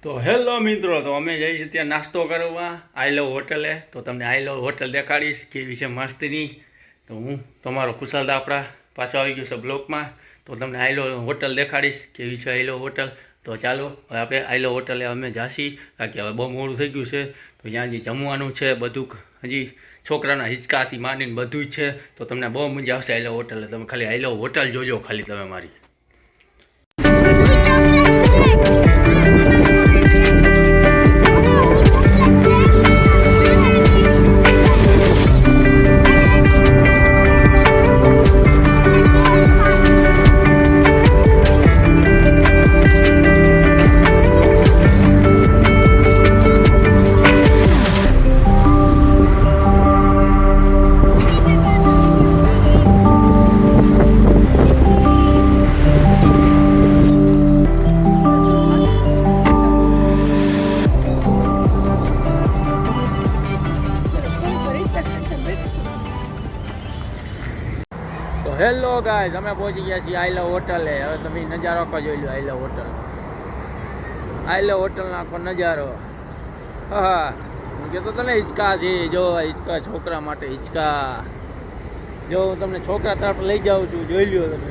તો હેલો મિત્રો, તો અમે જઈએ છીએ ત્યાં નાસ્તો કરવા આઈ લવ હોટલે. તો તમને આઈ લવ હોટલ દેખાડીશ કેવી છે મસ્તની. તો હું તમારો કુશલ દાપડા પાછો આવી ગયો છે બ્લોકમાં. તો તમને આઈ લવ હોટલ દેખાડીશ કેવી છે આઈ લવ હોટલ. તો ચાલો હવે આપણે આઈ લવ હોટલે અમે જાશી, કારણ કે હવે બહુ મોડું થઈ ગયું છે. તો ત્યાં જે જમવાનું છે બધું હજી છોકરાના હિંચકાથી માંડીને બધું જ છે. તો તમને બહુ મજા આવશે આઈ લવ હોટલે. તમે ખાલી આઈ લવ હોટલ જોજો ખાલી તમે મારી. હેલો ગાઈઝ, અમે પહોંચી ગયા છીએ આઈ લવ હોટલે. હવે તમે નજારો આખો જોઈ લો આઈ લવ હોટલ. આઈ લવ હોટલનો આખો નજારો. હા, હું કહેતો હતો ને હિંચકા છે. જો હિંચકા છોકરા માટે હિંચકા. જો હું તમને છોકરા તરફ લઈ જાઉં છું, જોઈ લ્યો તમે.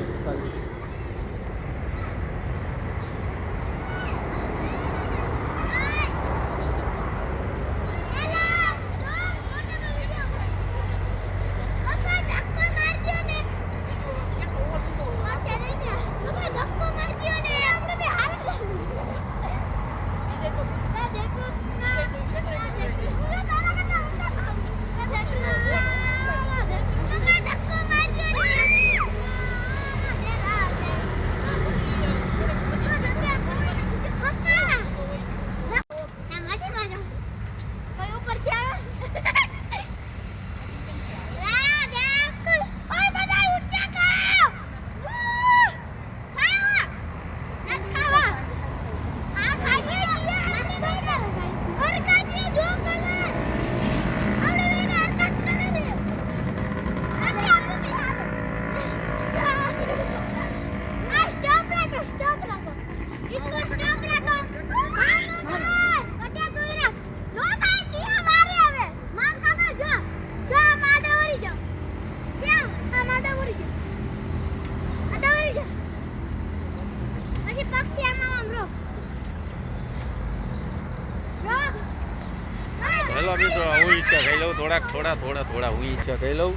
હેલો મિત્રો, હું ઈચ્છા ખાઈ લઉં થોડા હું ઈચ્છા ખાઈ લઉં.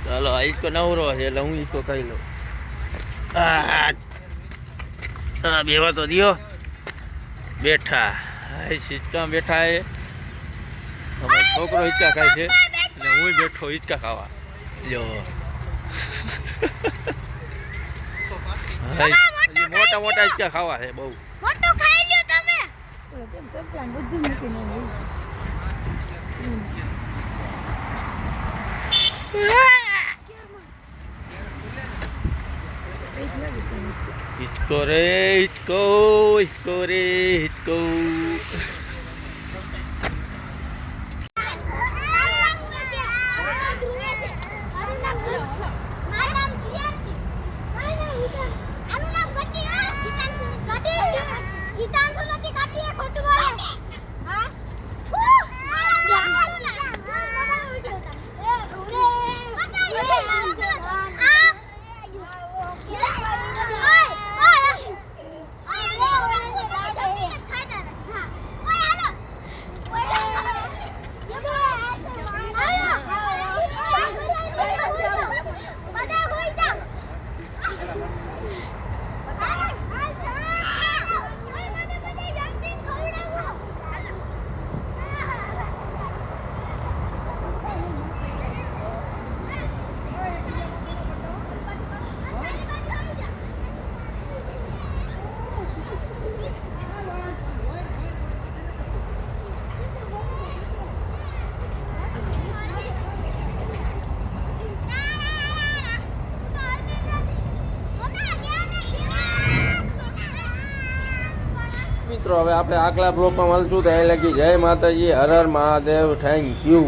ચાલો, આ ઈચકો નવરો છે એટલે હું ઈચકો ખાઈ લઉં. હા, બેવા તો દિયો બેઠા. હિંચકા બેઠા એ અમારો છોકરો હિંચકા ખાય છે અને હું બેઠો હિંચકા ખાવા. જો મોટા મોટા હિંચકા ખાવા છે બહુ. હિચકો રે હિચકો, હિચકો રે હિચકો. મિત્રો હવે આપણે આગલા બ્લોકમાં મળશું. તો એ લગી જય માતાજી, હર હર મહાદેવ, થેન્ક યુ.